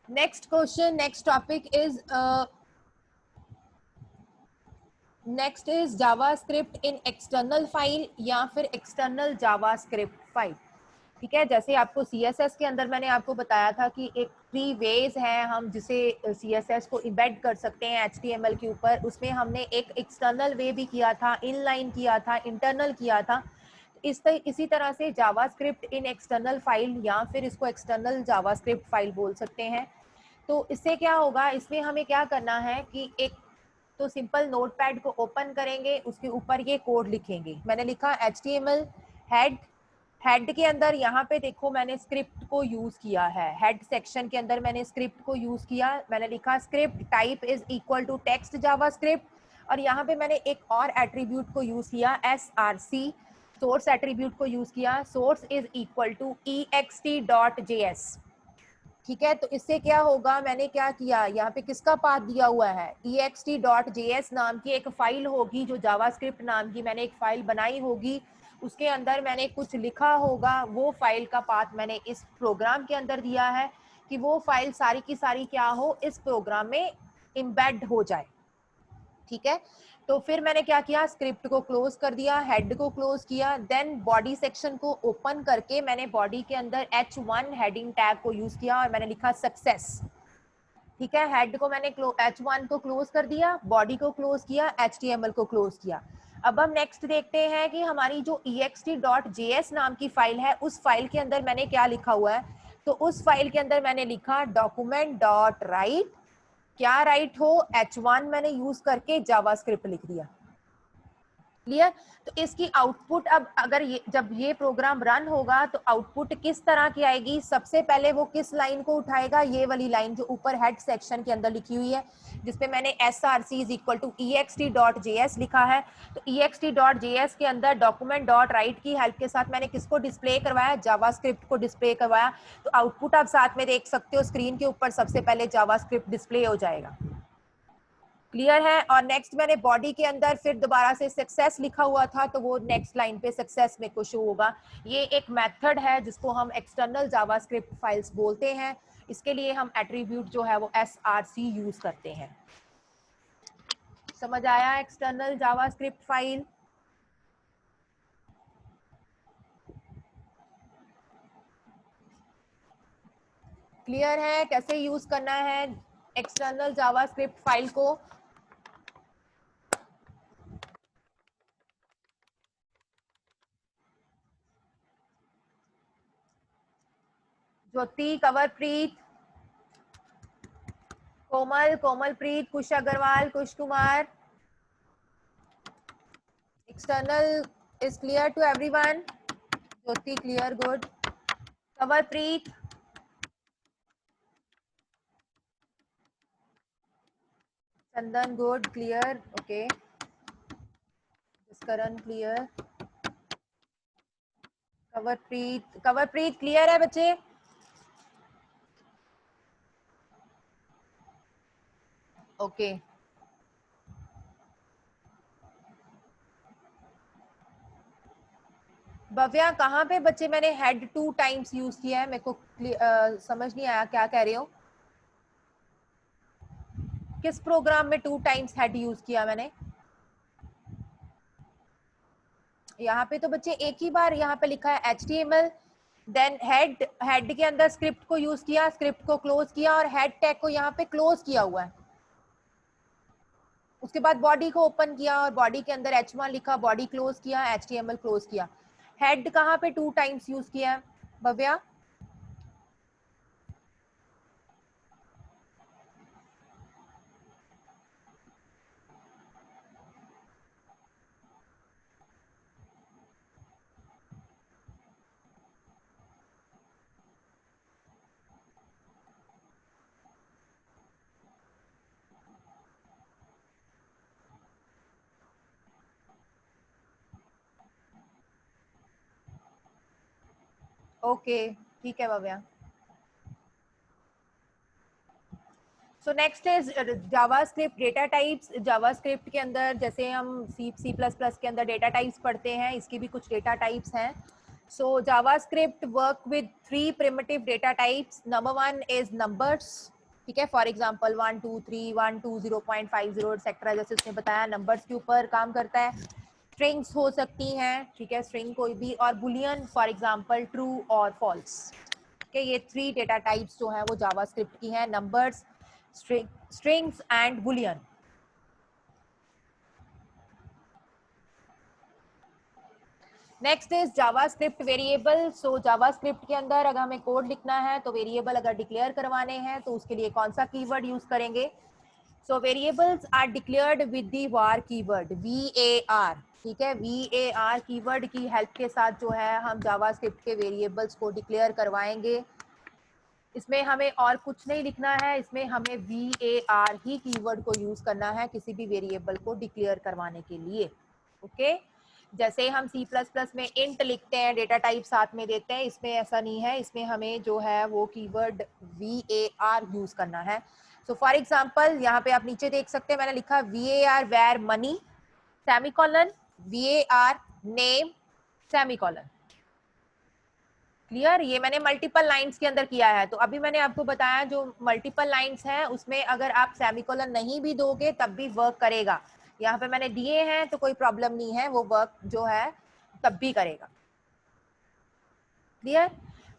Next question, next topic is next is JavaScript in external file या फिर एक्सटर्नल जावास्क्रिप्ट फाइल। ठीक है, जैसे आपको CSS के अंदर मैंने आपको बताया था कि एक 3 वेज है हम जिसे CSS को इम्बेड कर सकते हैं HTML के ऊपर। उसमें हमने एक एक्सटर्नल वे भी किया था, इनलाइन किया था, इंटरनल किया था। इसी तरह से जावास्क्रिप्ट इन एक्सटर्नल फाइल या फिर इसको एक्सटर्नल जावास्क्रिप्ट फाइल बोल सकते हैं। तो इससे क्या होगा, इसमें हमें क्या करना है कि एक तो सिंपल नोटपैड को ओपन करेंगे, उसके ऊपर ये कोड लिखेंगे। मैंने लिखा HTML हेड, हेड के अंदर यहाँ पे देखो मैंने स्क्रिप्ट को यूज किया है, हेड सेक्शन के अंदर मैंने स्क्रिप्ट को यूज किया। मैंने लिखा script type is equal to text JavaScript, और यहाँ पे मैंने एक और एट्रीब्यूट को यूज किया SRC, सोर्स एट्रीब्यूट को यूज किया, source is equal to ext.js। ठीक है, तो इससे क्या होगा, मैंने क्या किया, यहाँ पे किसका पाथ दिया हुआ है, ext.js नाम की एक फाइल होगी, जो जावास्क्रिप्ट नाम की मैंने एक फाइल बनाई होगी, उसके अंदर मैंने कुछ लिखा होगा, वो फाइल का पाथ मैंने इस प्रोग्राम के अंदर दिया है कि वो फाइल सारी की सारी क्या हो, इस प्रोग्राम में इम्बेड हो जाए। ठीक है, तो फिर मैंने क्या किया, स्क्रिप्ट को क्लोज कर दिया, हेड को क्लोज किया, देन बॉडी सेक्शन को ओपन करके मैंने बॉडी के अंदर H1 हेडिंग टैग को यूज किया और मैंने लिखा सक्सेस। ठीक है, हेड को मैंने H1 को क्लोज कर दिया, बॉडी को क्लोज किया, HTML को क्लोज किया। अब हम नेक्स्ट देखते हैं कि हमारी जो ext.js नाम की फाइल है, उस फाइल के अंदर मैंने क्या लिखा हुआ है। तो उस फाइल के अंदर मैंने लिखा document.write, क्या राइट हो, H1 मैंने यूज करके जावास्क्रिप्ट लिख दिया। क्लियर, तो इसकी आउटपुट अब अगर ये जब ये प्रोग्राम रन होगा तो आउटपुट किस तरह की आएगी, सबसे पहले वो किस लाइन को उठाएगा, ये वाली लाइन जो ऊपर हेड सेक्शन के अंदर लिखी हुई है, जिसपे मैंने src is equal to ext.js लिखा है। तो ext.js के अंदर document.write की हेल्प के साथ मैंने किसको डिस्प्ले करवाया, जावास्क्रिप्ट को डिस्प्ले करवाया। तो आउटपुट आप साथ में देख सकते हो, स्क्रीन के ऊपर सबसे पहले जावास्क्रिप्ट डिस्प्ले हो जाएगा। क्लियर है, और नेक्स्ट मैंने बॉडी के अंदर फिर दोबारा से सक्सेस लिखा हुआ था, तो वो नेक्स्ट लाइन पे सक्सेस में को शो होगा। ये एक मेथड है जिसको हम एक्सटर्नल जावास्क्रिप्ट फाइल्स बोलते हैं। इसके लिए हम एट्रीब्यूट जो है वो src यूज करते हैं। समझ आया एक्सटर्नल जावास्क्रिप्ट फाइल? क्लियर है कैसे यूज करना है एक्सटर्नल जावास्क्रिप्ट फाइल को? ज्योति, कंवरप्रीत, कोमल, कोमलप्रीत, कुश अग्रवाल, कुश Kumar, external is clear to everyone? Jyoti clear, good. Kavarpreet, Chandan good, clear, okay. Karan clear. Kavarpreet clear है बच्चे? Okay. भव्या कहाँ पे बच्चे मैंने हेड 2 टाइम्स यूज किया है, मेरे को समझ नहीं आया क्या कह रहे हो, किस प्रोग्राम में 2 टाइम्स हेड यूज किया मैंने? यहाँ पे तो बच्चे एक ही बार यहाँ पे लिखा है HTML, देन हेड के अंदर स्क्रिप्ट को यूज किया, स्क्रिप्ट को क्लोज किया और हेड टैग को यहाँ पे क्लोज किया हुआ है। उसके बाद बॉडी को ओपन किया और बॉडी के अंदर H1 लिखा, बॉडी क्लोज किया, HTML क्लोज किया। हेड कहाँ पे 2 टाइम्स यूज किया है भव्या? ओके, ठीक है Bhavya. So next is JavaScript data types. JavaScript के अंदर जैसे हम C++ के अंदर डेटा टाइप्स पढ़ते हैं, इसकी भी कुछ डेटा टाइप्स हैं। So JavaScript work with 3 primitive data types. Number 1 is numbers, ठीक है, फॉर एग्जांपल 1 2 3 1 2 0.50 एक्सेट्रा, जैसे उसने बताया नंबर्स के ऊपर काम करता है। स्ट्रिंग्स हो सकती हैं, ठीक है, स्ट्रिंग कोई भी, और बुलियन फॉर एग्जांपल ट्रू और फॉल्स। ठीक है, ये 3 डेटा टाइप्स जो हैं वो जावास्क्रिप्ट की हैं, numbers, strings and boolean। Next is JavaScript variable. So JavaScript के अंदर अगर हमें कोड लिखना है तो वेरिएबल अगर डिक्लेयर करवाने हैं तो उसके लिए कौन सा कीवर्ड यूज करेंगे? So variables are declared with the var keyword, VAR, ठीक है, VAR कीवर्ड की हेल्प के साथ जो है हम जावास्क्रिप्ट के वेरिएबल्स को डिक्लेयर करवाएंगे। इसमें हमें और कुछ नहीं लिखना है, इसमें हमें VAR ही कीवर्ड को यूज करना है किसी भी वेरिएबल को डिक्लेयर करवाने के लिए। ओके, जैसे हम C++ में इंट लिखते हैं, डेटा टाइप साथ में देते हैं, इसमें ऐसा नहीं है, इसमें हमें जो है वो कीवर्ड var यूज करना है। सो फॉर एग्जांपल यहाँ पे आप नीचे देख सकते हैं, मैंने लिखा var where money semicolon, var name semicolon. Clear? ये मैंने मल्टीपल लाइंस के अंदर किया है। तो अभी मैंने आपको बताया जो मल्टीपल लाइंस हैं उसमें अगर आप सेमीकोलन नहीं भी दोगे तब भी वर्क करेगा। यहाँ पे मैंने दिए हैं तो कोई प्रॉब्लम नहीं है, वो वर्क जो है तब भी करेगा। क्लियर?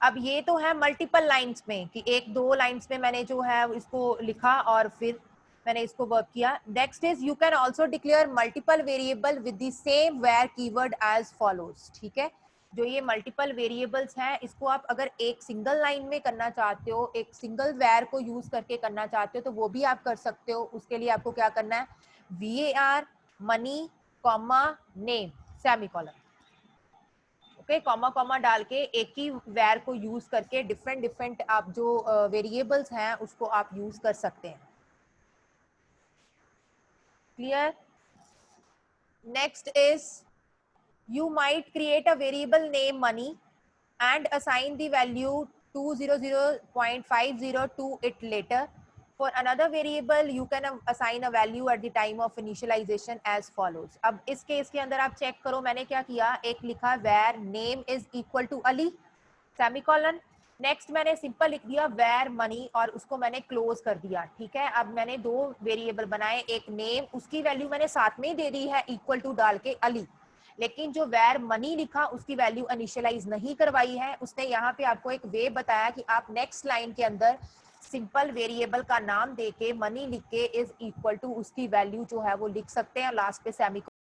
अब ये तो है मल्टीपल लाइंस में कि एक दो लाइंस में मैंने जो है इसको लिखा और फिर मैंने इसको वर्क किया। Next is you can also declare multiple variable with the same var keyword as follows. ठीक है, जो ये मल्टीपल वेरिएबल्स हैं इसको आप अगर एक सिंगल लाइन में करना चाहते हो, एक सिंगल वेयर को यूज करके करना चाहते हो तो वो भी आप कर सकते हो। उसके लिए आपको क्या करना है, var money comma name semicolon. Okay, comma comma डाल के एक ही वेर को यूज करके डिफरेंट डिफरेंट आप जो वेरिएबल्स हैं उसको आप यूज कर सकते हैं। Clear? Next is you might create a variable name money and assign the value 200.50 to it later. For another variable you can assign a value at the time of initialization as follows. अब इस case के अंदर आप check करो, मैंने क्या किया, एक लिखा where name is equal to Ali semicolon. Next मैंने सिंपल लिख दिया वेर मनी और उसको मैंने क्लोज कर दिया। ठीक है, अब मैंने दो वेरिएबल बनाए, एक नेम, उसकी वैल्यू मैंने साथ में ही दे दी है इक्वल टू डाल के अली, लेकिन जो वेर मनी लिखा उसकी वैल्यू इनिशियलाइज नहीं करवाई है। उसने यहाँ पे आपको एक वे बताया कि आप नेक्स्ट लाइन के अंदर सिंपल वेरिएबल का नाम देके मनी लिख के इज इक्वल टू उसकी वैल्यू जो है वो लिख सकते हैं, लास्ट पे सेमी